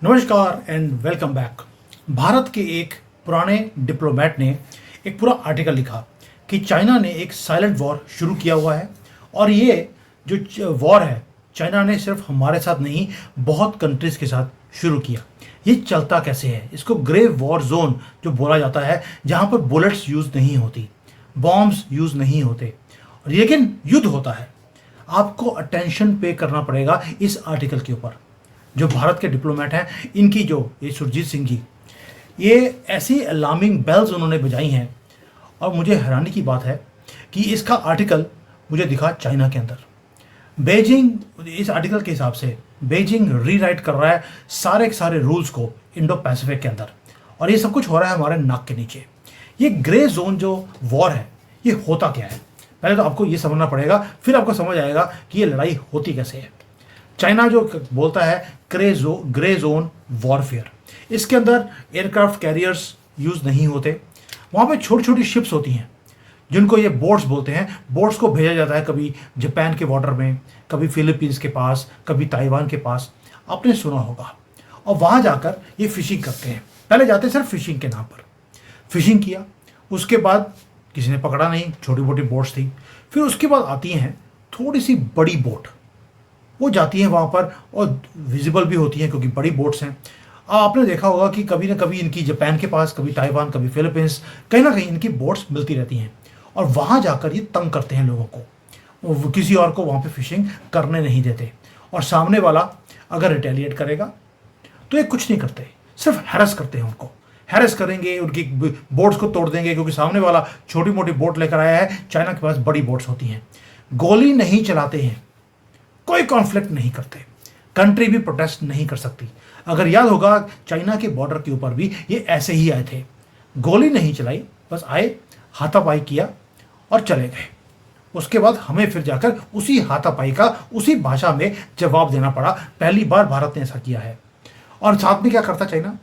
नमस्कार and welcome back. Bharat के एक पुराने डिप्लोमेट ने एक पूरा आर्टिकल लिखा कि चाइना ने एक साइलेंट वॉर शुरू किया हुआ है और ये जो वॉर है चाइना ने सिर्फ हमारे साथ नहीं बहुत कंट्रीज के साथ शुरू किया। ये चलता कैसे है? इसको ग्रे वॉर जोन जो बोला जाता है, जहाँ पर बुलेट्स यूज़ नहीं होती, बॉम्ब्स यूज़ नहीं होते, लेकिन युद्ध होता है। आपको अटेंशन पे करना पड़ेगा इस आर्टिकल के ऊपर। जो भारत के डिप्लोमेट हैं, इनकी जो ये सुरजीत सिंह जी, ये ऐसी अलार्मिंग बेल्स उन्होंने बजाई हैं और मुझे हैरानी की बात है कि इसका आर्टिकल मुझे दिखा चाइना के अंदर। बेजिंग, इस आर्टिकल के हिसाब से बेजिंग रीराइट कर रहा है सारे के सारे रूल्स को इंडो पैसिफिक के अंदर, और ये सब कुछ हो रहा है हमारे नाक के नीचे। ये ग्रे जोन जो वॉर है, ये होता क्या है? पहले तो आपको ये समझना पड़ेगा, फिर आपको समझ आएगा कि ये लड़ाई होती कैसे है। चाइना जो बोलता है ग्रे जोन वॉरफेयर, इसके अंदर एयरक्राफ्ट कैरियर्स यूज़ नहीं होते। वहाँ पे छोटी छोटी शिप्स होती हैं जिनको ये बोट्स बोलते हैं। बोट्स को भेजा जाता है कभी जापान के वाटर में, कभी फिलीपींस के पास, कभी ताइवान के पास, आपने सुना होगा। और वहाँ जाकर ये फिशिंग करते हैं। पहले जाते सिर्फ फिशिंग के नाम पर, फिशिंग किया, उसके बाद किसी ने पकड़ा नहीं, छोटी मोटी बोट्स थी। फिर उसके बाद आती हैं थोड़ी सी बड़ी बोट, वो जाती है वहाँ पर और विजिबल भी होती हैं क्योंकि बड़ी बोट्स हैं। आपने देखा होगा कि कभी ना कभी इनकी जापान के पास, कभी ताइवान, कभी फिलीपींस, कहीं ना कहीं इनकी बोट्स मिलती रहती हैं और वहाँ जाकर ये तंग करते हैं लोगों को। वो किसी और को वहाँ पे फिशिंग करने नहीं देते, और सामने वाला अगर रिटेलिएट करेगा तो ये कुछ नहीं करते, सिर्फ हैरेस करते हैं उनको। हैरेस करेंगे, उनकी बोट्स को तोड़ देंगे क्योंकि सामने वाला छोटी मोटी बोट लेकर आया है। चाइना के पास बड़ी बोट्स होती हैं। गोली नहीं चलाते हैं, कोई कॉन्फ्लिक्ट नहीं करते, कंट्री भी प्रोटेस्ट नहीं कर सकती। अगर याद होगा, चाइना के बॉर्डर के ऊपर भी ये ऐसे ही आए थे, गोली नहीं चलाई, बस आए, हाथापाई किया और चले गए। उसके बाद हमें फिर जाकर उसी हाथापाई का उसी भाषा में जवाब देना पड़ा। पहली बार भारत ने ऐसा किया है। और साथ में क्या करता चाइना?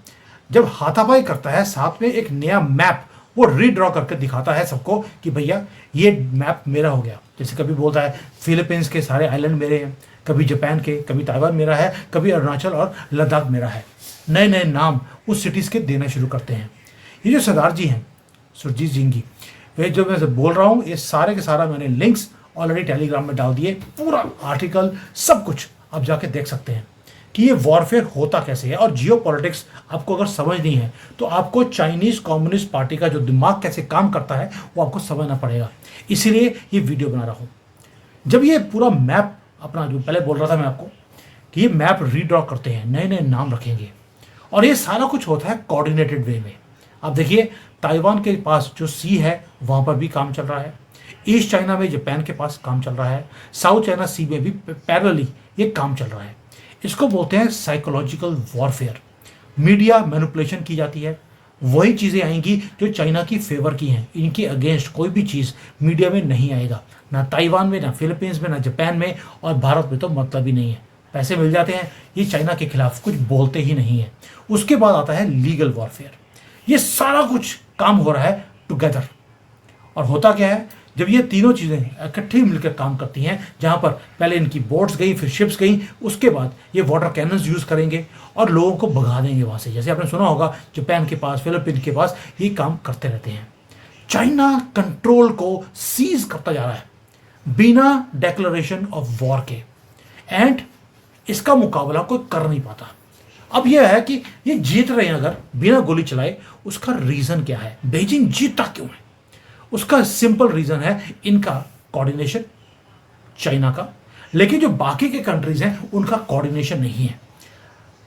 जब हाथापाई करता है, साथ में एक नया मैप वो रीड्रॉ करके दिखाता है सबको कि भैया ये मैप मेरा हो गया। जैसे कभी बोलता है फिलीपींस के सारे आइलैंड मेरे हैं, कभी जापान के, कभी ताइवान मेरा है, कभी अरुणाचल और लद्दाख मेरा है। नए नए नाम उस सिटीज़ के देना शुरू करते हैं। ये जो सरदार जी हैं, सुरजीत सिंह जी, वे जो मैं बोल रहा हूँ, ये सारे के सारा मैंने लिंक्स ऑलरेडी टेलीग्राम में डाल दिए। पूरा आर्टिकल सब कुछ आप जाके देख सकते हैं कि ये वॉरफेयर होता कैसे है। और जियो पॉलिटिक्स आपको अगर समझनी है तो आपको चाइनीज़ कम्युनिस्ट पार्टी का जो दिमाग कैसे काम करता है वो आपको समझना पड़ेगा। इसीलिए ये वीडियो बना रहा हूँ। जब ये पूरा मैप, अपना जो पहले बोल रहा था मैं आपको कि ये मैप रीड्रॉ करते हैं, नए नए नाम रखेंगे, और ये सारा कुछ होता है कोऑर्डिनेटेड वे में। आप देखिए, ताइवान के पास जो सी है वहाँ पर भी काम चल रहा है, ईस्ट चाइना में जापान के पास काम चल रहा है, साउथ चाइना सी में भी पैरेलली ये काम चल रहा है। इसको बोलते हैं साइकोलॉजिकल वॉरफेयर। मीडिया मैनिपुलेशन की जाती है, वही चीज़ें आएंगी जो चाइना की फेवर की हैं। इनके अगेंस्ट कोई भी चीज़ मीडिया में नहीं आएगा, ना ताइवान में, ना फिलीपींस में, ना जापान में, और भारत में तो मतलब ही नहीं है। पैसे मिल जाते हैं, ये चाइना के खिलाफ कुछ बोलते ही नहीं है। उसके बाद आता है लीगल वॉरफेयर। ये सारा कुछ काम हो रहा है टुगेदर। और होता क्या है, जब ये तीनों चीज़ें इकट्ठी मिलकर काम करती हैं, जहाँ पर पहले इनकी बोट्स गई, फिर शिप्स गई, उसके बाद ये वाटर कैनन्स यूज़ करेंगे और लोगों को भगा देंगे वहाँ से। जैसे आपने सुना होगा, जापान के पास, फिलीपीन के पास ये काम करते रहते हैं। चाइना कंट्रोल को सीज करता जा रहा है बिना डेक्लेरेशन ऑफ वॉर के, एंड इसका मुकाबला कोई कर नहीं पाता। अब यह है कि ये जीत रहे हैं अगर बिना गोली चलाए, उसका रीज़न क्या है? बीजिंग जीतता क्यों है? उसका सिंपल रीज़न है इनका कोऑर्डिनेशन, चाइना का। लेकिन जो बाकी के कंट्रीज़ हैं उनका कोऑर्डिनेशन नहीं है।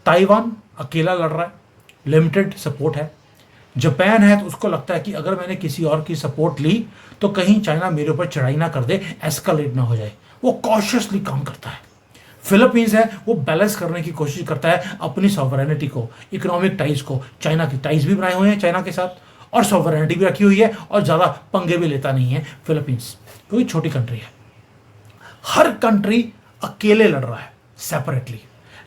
ताइवान अकेला लड़ रहा है, लिमिटेड सपोर्ट है। जापान है तो उसको लगता है कि अगर मैंने किसी और की सपोर्ट ली तो कहीं चाइना मेरे ऊपर चढ़ाई ना कर दे, एस्केलेट ना हो जाए, वो कॉशियसली काम करता है। फिलीपींस है, वो बैलेंस करने की कोशिश करता है अपनी सॉवरेनिटी को, इकोनॉमिक टाइज को। चाइना की टाइज भी बनाए हुए हैं चाइना के साथ, और सॉवरेनिटी भी रखी हुई है, और ज़्यादा पंगे भी लेता नहीं है फिलीपींस, क्योंकि छोटी कंट्री है। हर कंट्री अकेले लड़ रहा है सेपरेटली,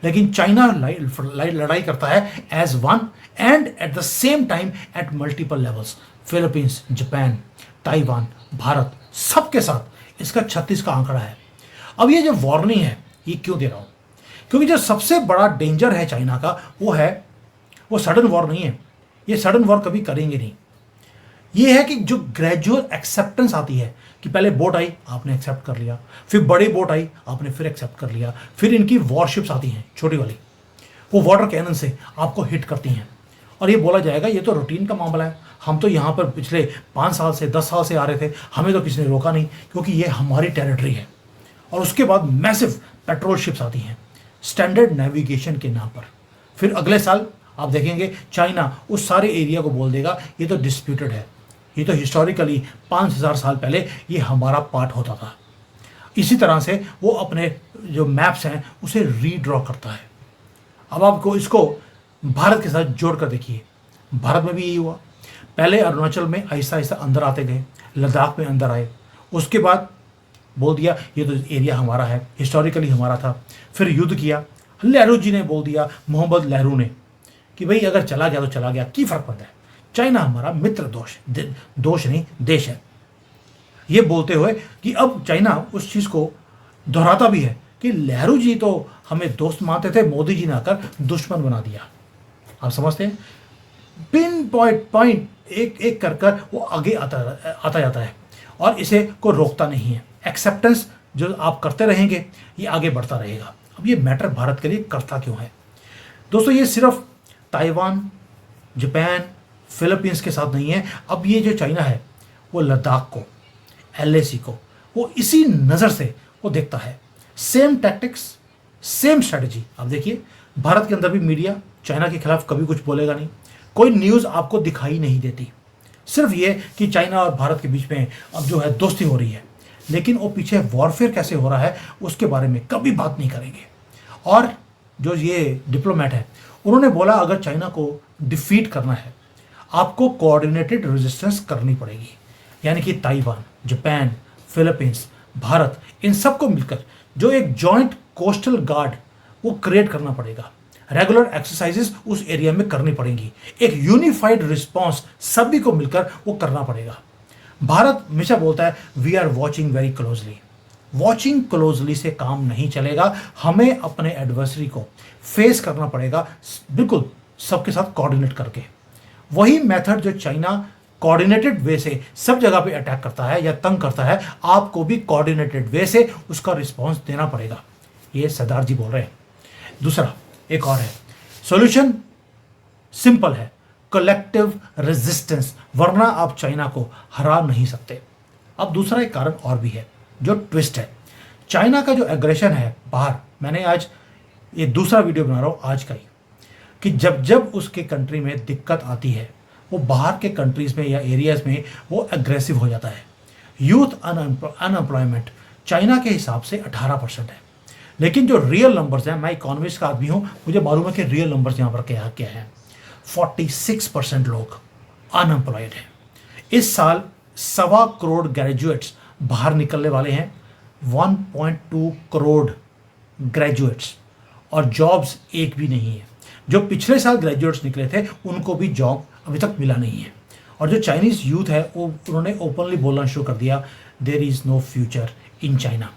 लेकिन चाइना लड़ाई करता है as one and at the same time at multiple levels. Philippines, Japan, Taiwan, Bharat, सबके साथ इसका 36 का आंकड़ा है। अब ये जो वार्निंग है, ये क्यों दे रहा हूँ क्योंकि जो सबसे बड़ा डेंजर है चाइना का वो सडन वॉर नहीं है। ये सडन वॉर कभी करेंगे नहीं। ये है कि जो ग्रेजुअल एक्सेप्टेंस आती है कि पहले बोट आई आपने एक्सेप्ट कर लिया, फिर बड़ी बोट आई आपने फिर एक्सेप्ट कर लिया, फिर इनकी वॉरशिप्स आती हैं छोटी वाली, वो वाटर कैनन से आपको हिट करती हैं और ये बोला जाएगा ये तो रूटीन का मामला है, हम तो यहाँ पर पिछले 5 साल से 10 साल से आ रहे थे, हमें तो किसी ने रोका नहीं क्योंकि ये हमारी टेरिटरी है। और उसके बाद मैसिव पेट्रोल शिप्स आती हैं स्टैंडर्ड नेविगेशन के नाम पर। फिर अगले साल आप देखेंगे चाइना उस सारे एरिया को बोल देगा ये तो डिस्प्यूटेड है, ये तो हिस्टोरिकली 5000 साल पहले ये हमारा पार्ट होता था। इसी तरह से वो अपने जो मैप्स हैं उसे रीड्रॉ करता है। अब आपको इसको भारत के साथ जोड़ कर देखिए, भारत में भी यही हुआ। पहले अरुणाचल में आहिस्ता आहिस्ता अंदर आते गए, लद्दाख में अंदर आए, उसके बाद बोल दिया ये तो एरिया हमारा है, हिस्टोरिकली हमारा था। फिर युद्ध किया, नेहरू जी ने बोल दिया, मोहम्मद नेहरू ने, कि भाई अगर चला गया तो चला गया, की फर्क पड़ता है, चाइना हमारा मित्र दोष नहीं देश है। ये बोलते हुए कि अब चाइना उस चीज़ को दोहराता भी है कि नेहरू जी तो हमें दोस्त मानते थे, मोदी जी ने आकर दुश्मन बना दिया। आप समझते हैं, पिन पॉइंट एक एक कर वो आगे आता जाता है और इसे को रोकता नहीं है। एक्सेप्टेंस जो आप करते रहेंगे ये आगे बढ़ता रहेगा। अब ये मैटर भारत के लिए करता क्यों है दोस्तों? ये सिर्फ ताइवान, जापान, फिलीपींस के साथ नहीं है। अब ये जो चाइना है वो लद्दाख को, LAC को वो इसी नज़र से वो देखता है। Same tactics, same strategy. आप देखिए भारत के अंदर भी मीडिया चाइना के खिलाफ कभी कुछ बोलेगा नहीं, कोई न्यूज़ आपको दिखाई नहीं देती, सिर्फ ये कि चाइना और भारत के बीच में अब जो है दोस्ती हो रही है, लेकिन वो पीछे वॉरफेयर कैसे हो रहा है उसके बारे में कभी बात नहीं करेंगे। और जो ये डिप्लोमेट है उन्होंने बोला अगर चाइना को डिफीट करना है आपको कोऑर्डिनेटेड रेजिस्टेंस करनी पड़ेगी, यानी कि ताइवान, जापान, फिलीपींस, भारत, इन सबको मिलकर जो एक जॉइंट कोस्टल गार्ड वो क्रिएट करना पड़ेगा। रेगुलर एक्सरसाइजेस उस एरिया में करनी पड़ेंगी, एक यूनिफाइड रिस्पॉन्स सभी को मिलकर वो करना पड़ेगा। भारत हमेशा बोलता है we are watching very closely. Watching closely से काम नहीं चलेगा, हमें अपने एडवर्सरी को फेस करना पड़ेगा बिल्कुल सबके साथ कोऑर्डिनेट करके। वही मेथड जो चाइना कोऑर्डिनेटेड वे से सब जगह पे अटैक करता है या तंग करता है, आपको भी कोऑर्डिनेटेड वे से उसका रिस्पॉन्स देना पड़ेगा। ये सरदार जी बोल रहे हैं। दूसरा एक और है, सॉल्यूशन सिंपल है, कलेक्टिव रेजिस्टेंस, वरना आप चाइना को हरा नहीं सकते। अब दूसरा एक कारण और भी है जो ट्विस्ट है। चाइना का जो एग्रेशन है बाहर, मैंने आज ये दूसरा वीडियो बना रहा हूँ आज का ही, कि जब जब उसके कंट्री में दिक्कत आती है वो बाहर के कंट्रीज में या एरियाज में वो एग्रेसिव हो जाता है। यूथ अनएम्प्लॉयमेंट चाइना के हिसाब से 18% है, लेकिन जो रियल नंबर्स हैं, मैं इकोनॉमिस्ट का आदमी हूँ, मुझे मालूम है कि रियल नंबर्स यहाँ पर क्या है। 46% लोग अनएम्प्लॉयड हैं। इस साल 1.25 करोड़ ग्रेजुएट्स बाहर निकलने वाले हैं, 1.2 करोड़ ग्रेजुएट्स, और जॉब्स एक भी नहीं है। जो पिछले साल ग्रेजुएट्स निकले थे उनको भी जॉब अभी तक मिला नहीं है। और जो चाइनीज़ यूथ है वो उन्होंने ओपनली बोलना शुरू कर दिया, there is no future in China.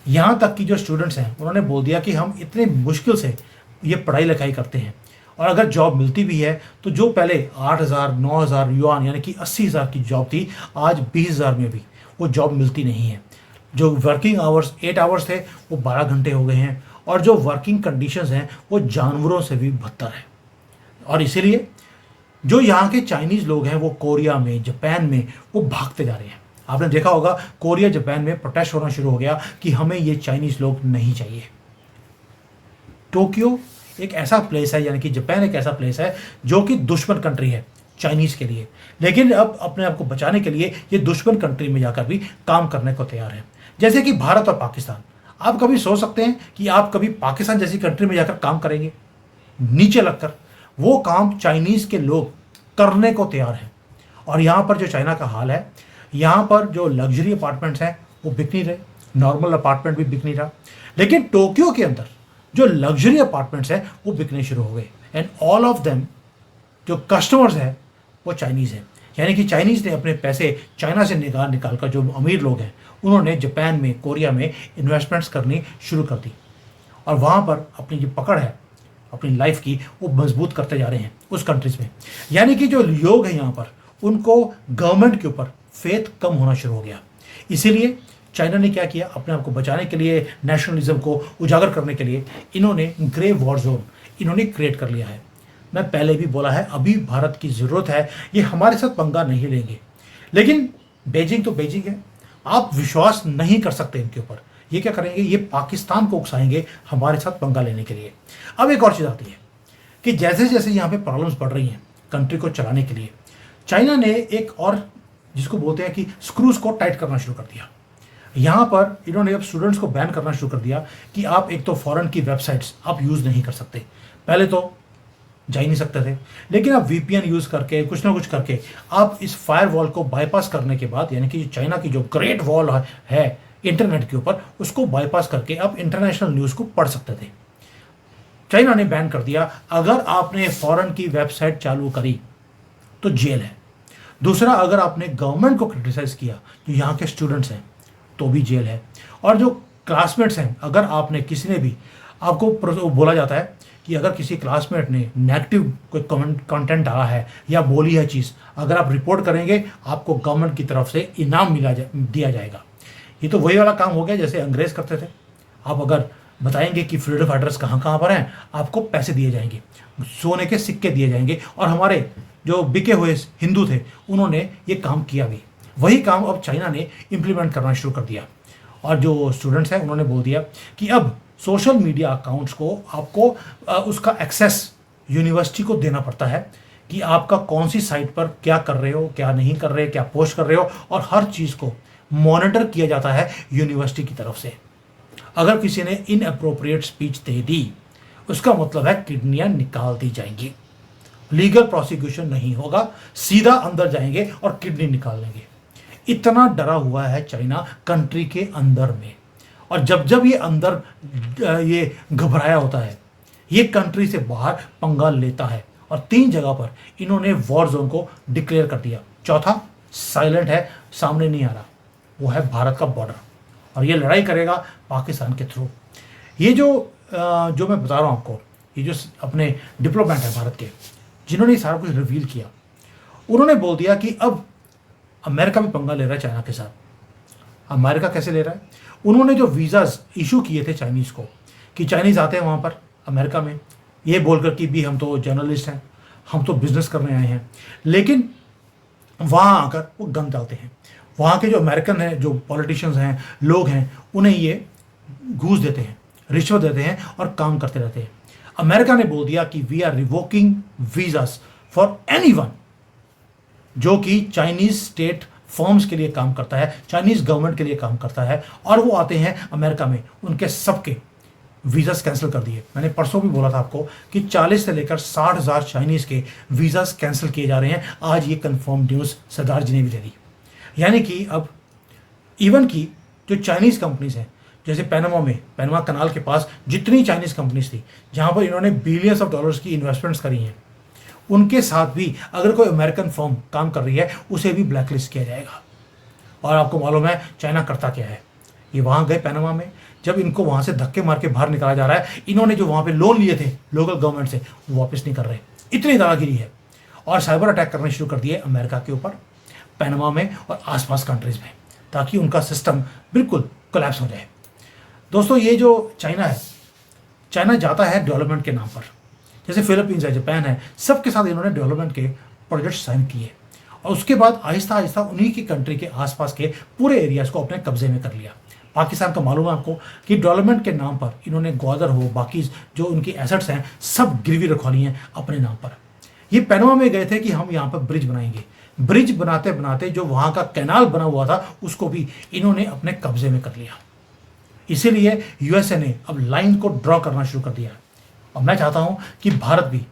यहाँ तक कि जो स्टूडेंट्स हैं उन्होंने बोल दिया कि हम इतने मुश्किल से ये पढ़ाई लिखाई करते हैं और अगर जॉब मिलती भी है तो जो पहले 8,000 9,000 युआन यानी कि 80,000 की जॉब थी, आज 20,000 में भी वो जॉब मिलती नहीं है। जो वर्किंग आवर्स 8 आवर्स थे वो 12 घंटे हो गए हैं, और जो वर्किंग कंडीशंस हैं वो जानवरों से भी बदतर है। और इसीलिए जो यहाँ के चाइनीज़ लोग हैं वो कोरिया में, जापान में वो भागते जा रहे हैं। आपने देखा होगा कोरिया, जापान में प्रोटेस्ट होना शुरू हो गया कि हमें ये चाइनीज़ लोग नहीं चाहिए। टोक्यो एक ऐसा प्लेस है, यानी कि जापान एक ऐसा प्लेस है जो कि दुश्मन कंट्री है चाइनीज़ के लिए, लेकिन अब अपने आप को बचाने के लिए ये दुश्मन कंट्री में जाकर भी काम करने को तैयार है। जैसे कि भारत और पाकिस्तान, आप कभी सोच सकते हैं कि आप कभी पाकिस्तान जैसी कंट्री में जाकर काम करेंगे नीचे लगकर? वो काम चाइनीज़ के लोग करने को तैयार हैं। और यहाँ पर जो चाइना का हाल है, यहाँ पर जो लग्जरी अपार्टमेंट्स हैं वो बिक नहीं रहे, नॉर्मल अपार्टमेंट भी बिक नहीं रहा, लेकिन टोक्यो के अंदर जो लग्जरी अपार्टमेंट्स हैं वो बिकने शुरू हो गए। एंड ऑल ऑफ देम जो कस्टमर्स हैं वो चाइनीज़ हैं, यानी कि चाइनीज़ ने अपने पैसे चाइना से निकाल कर, जो अमीर लोग हैं उन्होंने जापान में, कोरिया में इन्वेस्टमेंट्स करनी शुरू कर दी। और वहाँ पर अपनी जो पकड़ है अपनी लाइफ की वो मजबूत करते जा रहे हैं उस कंट्रीज में। यानी कि जो लोग हैं यहाँ पर उनको गवर्नमेंट के ऊपर फेथ कम होना शुरू हो गया। इसीलिए चाइना ने क्या किया, अपने आप को बचाने के लिए, नेशनलिज्म को उजागर करने के लिए इन्होंने ग्रे वॉर जोन इन्होंने क्रिएट कर लिया है। मैं पहले भी बोला है, अभी भारत की ज़रूरत है, ये हमारे साथ पंगा नहीं लेंगे। लेकिन बेजिंग तो बेजिंग है, आप विश्वास नहीं कर सकते इनके ऊपर। ये क्या करेंगे, ये पाकिस्तान को उकसाएंगे हमारे साथ पंगा लेने के लिए। अब एक और चीज़ आती है कि जैसे जैसे यहाँ पे प्रॉब्लम्स बढ़ रही हैं कंट्री को चलाने के लिए, चाइना ने एक और जिसको बोलते हैं कि स्क्रूज को टाइट करना शुरू कर दिया। यहाँ पर इन्होंने अब स्टूडेंट्स को बैन करना शुरू कर दिया कि आप एक तो फॉरेन की वेबसाइट्स आप यूज़ नहीं कर सकते। पहले तो जा ही नहीं सकते थे, लेकिन आप वीपीएन यूज़ करके कुछ ना कुछ करके आप इस फायरवॉल को बाईपास करने के बाद, यानी कि चाइना की जो ग्रेट वॉल है इंटरनेट के ऊपर, उसको बाईपास करके आप इंटरनेशनल न्यूज़ को पढ़ सकते थे। चाइना ने बैन कर दिया, अगर आपने फॉरेन की वेबसाइट चालू करी तो जेल है। दूसरा, अगर आपने गवर्नमेंट को क्रिटिसाइज किया, जो यहाँ के स्टूडेंट्स हैं, तो भी जेल है। और जो क्लासमेट्स हैं, अगर आपने किसी ने भी आपको बोला जाता है कि अगर किसी क्लासमेट ने नेगेटिव कोई कंटेंट डाला है या बोली है चीज़, अगर आप रिपोर्ट करेंगे आपको गवर्नमेंट की तरफ से इनाम दिया जाएगा। ये तो वही वाला काम हो गया जैसे अंग्रेज़ करते थे। आप अगर बताएंगे कि फ्रीडम फाइटर्स कहाँ कहाँ पर हैं, आपको पैसे दिए जाएंगे, सोने के सिक्के दिए जाएंगे। और हमारे जो बिके हुए हिंदू थे उन्होंने ये काम किया भी। वही काम अब चाइना ने इम्प्लीमेंट करना शुरू कर दिया। और जो स्टूडेंट्स हैं उन्होंने बोल दिया कि अब सोशल मीडिया अकाउंट्स को आपको उसका एक्सेस यूनिवर्सिटी को देना पड़ता है कि आपका कौन सी साइट पर क्या कर रहे हो, क्या नहीं कर रहे, क्या पोस्ट कर रहे हो, और हर चीज़ को मॉनिटर किया जाता है यूनिवर्सिटी की तरफ से। अगर किसी ने इनअप्रोप्रिएट स्पीच दे दी, उसका मतलब है किडनियां निकाल दी जाएंगी। लीगल प्रोसिक्यूशन नहीं होगा, सीधा अंदर जाएंगे और किडनी निकाल लेंगे। इतना डरा हुआ है चाइना कंट्री के अंदर में। और जब जब ये अंदर ये घबराया होता है, ये कंट्री से बाहर पंगा लेता है। और 3 जगह पर इन्होंने वॉर जोन को डिक्लेयर कर दिया। चौथा साइलेंट है, सामने नहीं आ रहा, वो है भारत का बॉर्डर, और ये लड़ाई करेगा पाकिस्तान के थ्रू। ये जो मैं बता रहा हूँ आपको, ये जो अपने डिप्लोमेट है भारत के, जिन्होंने सारा कुछ रिवील किया, उन्होंने बोल दिया कि अब अमेरिका भी पंगा ले रहा है चाइना के साथ। अमेरिका कैसे ले रहा है, उन्होंने जो वीज़ाज इशू किए थे चाइनीज़ को, कि चाइनीज़ आते हैं वहाँ पर अमेरिका में ये बोलकर कि भी हम तो जर्नलिस्ट हैं, हम तो बिजनेस करने आए हैं, लेकिन वहाँ आकर वो गन डालते हैं। वहाँ के जो अमेरिकन हैं, जो पॉलिटिशियंस हैं, लोग हैं, उन्हें ये घूस देते हैं, रिश्वत देते हैं और काम करते रहते हैं। अमेरिका ने बोल दिया कि we are revoking visas for anyone जो कि चाइनीज़ स्टेट फर्म्स के लिए काम करता है, चाइनीज़ गवर्नमेंट के लिए काम करता है, और वो आते हैं अमेरिका में, उनके सबके वीज़ास कैंसिल कर दिए। मैंने परसों भी बोला था आपको कि 40 से लेकर 60,000 चाइनीज़ के वीज़ास कैंसिल किए जा रहे हैं। आज ये कंफर्म न्यूज़ सरदार जी ने भी दे दी। यानी कि अब इवन की जो चाइनीज़ कंपनीज हैं, जैसे पैनामा कनाल के पास जितनी चाइनीज़ कंपनीज थी जहाँ पर इन्होंने बिलियंस ऑफ डॉलर्स की इन्वेस्टमेंट्स करी हैं, उनके साथ भी अगर कोई अमेरिकन फर्म काम कर रही है उसे भी ब्लैकलिस्ट किया जाएगा। और आपको मालूम है चाइना करता क्या है, ये वहाँ गए पैनामा में, जब इनको वहाँ से धक्के मार के बाहर निकाला जा रहा है, इन्होंने जो वहाँ पे लोन लिए थे लोकल गवर्नमेंट से वो वापस नहीं कर रहे। इतनी दादागिरी है। और साइबर अटैक करने शुरू कर दिए अमेरिका के ऊपर, पैनामा में और आसपास कंट्रीज़ में, ताकि उनका सिस्टम बिल्कुल कोलैप्स हो जाए। दोस्तों, ये जो चाइना है, चाइना जाता है डेवलपमेंट के नाम पर, जैसे फिलीपींस है, जापान है, सबके साथ इन्होंने डेवलपमेंट के प्रोजेक्ट साइन किए, और उसके बाद आहिस्ता आहिस्ता उन्हीं की कंट्री के आसपास के पूरे एरियाज़ को अपने कब्जे में कर लिया। पाकिस्तान का मालूम है आपको कि डेवलपमेंट के नाम पर इन्होंने ग्वादर हो, बाकी जो उनकी एसेट्स हैं, सब गिरवी रखवा ली हैं अपने नाम पर। ये पैनामा में गए थे कि हम यहाँ पर ब्रिज बनाएंगे, ब्रिज बनाते बनाते जो वहाँ का कैनाल बना हुआ था उसको भी इन्होंने अपने कब्जे में कर लिया। इसीलिए यूएसए ने अब लाइन को ड्रॉ करना शुरू कर दिया। और मैं चाहता हूँ कि भारत भी,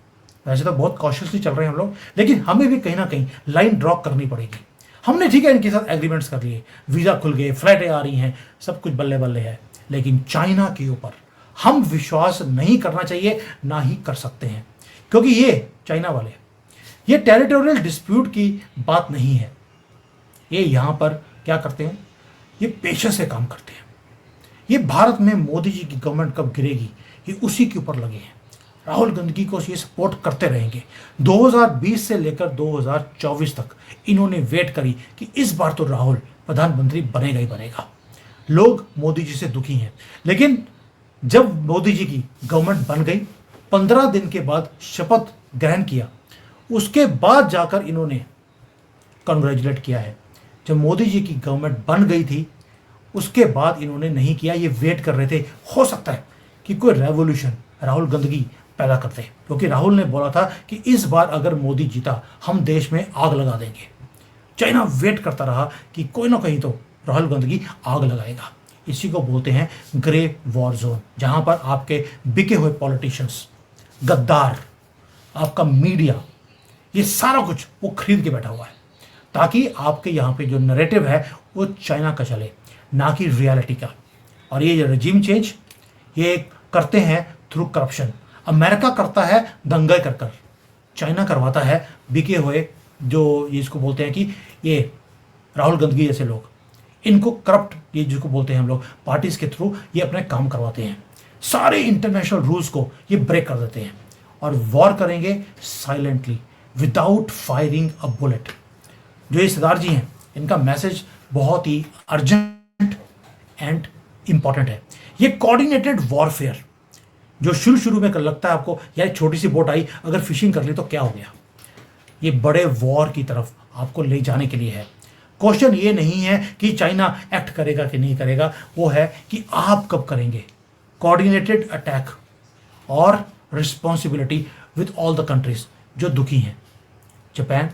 वैसे तो बहुत कॉशियसली चल रहे हैं हम लोग, लेकिन हमें भी कहीं ना कहीं लाइन ड्रॉ करनी पड़ेगी। हमने ठीक है इनके साथ एग्रीमेंट्स कर लिए, वीज़ा खुल गए, फ्लाइटें आ रही हैं, सब कुछ बल्ले बल्ले है, लेकिन चाइना के ऊपर हम विश्वास नहीं करना चाहिए, ना ही कर सकते हैं। क्योंकि ये चाइना वाले, ये टेरिटोरियल डिस्प्यूट की बात नहीं है। ये यहाँ पर क्या करते हैं, ये पेशे से काम करते हैं। ये भारत में मोदी जी की गवर्नमेंट कब गिरेगी, ये उसी के ऊपर लगे हैं। राहुल गांधी को ये सपोर्ट करते रहेंगे। 2020 से लेकर 2024 तक इन्होंने वेट करी कि इस बार तो राहुल प्रधानमंत्री बनेगा ही बनेगा। लोग मोदी जी से दुखी हैं, लेकिन जब मोदी जी की गवर्नमेंट बन गई, 15 दिन के बाद शपथ ग्रहण किया, उसके बाद जाकर इन्होंने कॉन्ग्रेचुलेट किया है। जब मोदी जी की गवर्नमेंट बन गई थी उसके बाद इन्होंने नहीं किया, ये वेट कर रहे थे हो सकता है कि कोई रेवोल्यूशन राहुल गांधी पैदा करते, क्योंकि राहुल ने बोला था कि इस बार अगर मोदी जीता हम देश में आग लगा देंगे। चाइना वेट करता रहा कि कोई ना कहीं तो राहुल गांधी आग लगाएगा। इसी को बोलते हैं ग्रे वॉर जोन, जहां पर आपके बिके हुए पॉलिटिशियंस, गद्दार, आपका मीडिया, ये सारा कुछ वो खरीद के बैठा हुआ है ताकि आपके यहाँ पे जो नैरेटिव है वो चाइना का चले, ना कि रियलिटी का। और ये रजीम चेंज ये करते हैं थ्रू करप्शन। अमेरिका करता है दंगे कर कर, चाइना करवाता है बिके हुए जो इसको बोलते हैं कि ये राहुल गांधी जैसे लोग, इनको करप्ट, ये जिसको बोलते हैं हम लोग पार्टीज के थ्रू ये अपने काम करवाते हैं। सारे इंटरनेशनल रूल्स को ये ब्रेक कर देते हैं और वॉर करेंगे silently without firing a bullet. जो ये सरदार जी हैं, इनका मैसेज बहुत ही अर्जेंट एंड इंपॉर्टेंट है। ये कोऑर्डिनेटेड वॉरफेयर जो शुरू में कर लगता है आपको यार छोटी सी बोट आई अगर फिशिंग कर ली तो क्या हो गया, ये बड़े वॉर की तरफ आपको ले जाने के लिए है। क्वेश्चन ये नहीं है कि चाइना एक्ट करेगा कि नहीं करेगा, वो है कि आप कब करेंगे। कोऑर्डिनेटेड अटैक और responsibility with all the countries जो दुखी हैं, Japan,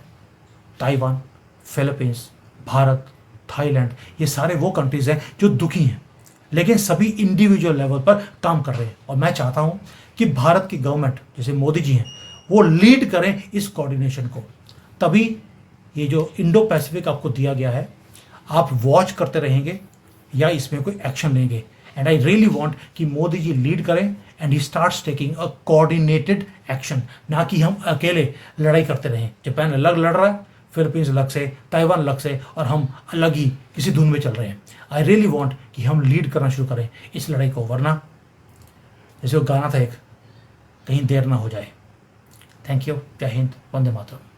Taiwan, Philippines, Bharat, Thailand, ये सारे वो कंट्रीज हैं जो दुखी हैं, लेकिन सभी इंडिविजुअल लेवल पर काम कर रहे हैं। और मैं चाहता हूं कि भारत की गवर्नमेंट जैसे मोदी जी हैं वो लीड करें इस कोऑर्डिनेशन को, तभी ये जो इंडो पैसिफिक आपको दिया गया है आप वॉच करते रहेंगे या इसमें कोई एक्शन लेंगे। एंड आई रियली वांट कि मोदी जी लीड करें and he starts taking a coordinated action, ना कि हम अकेले लड़ाई करते रहें। जापान अलग लड़ रहा है, फिलीपींस अलग से, ताइवान अलग से, और हम अलग ही किसी धुन में चल रहे हैं। आई रियली वांट कि हम लीड करना शुरू करें इस लड़ाई को, वरना जैसे वो गाना था एक, कहीं देर ना हो जाए। Thank you. जय हिंद, वंदे मातरम।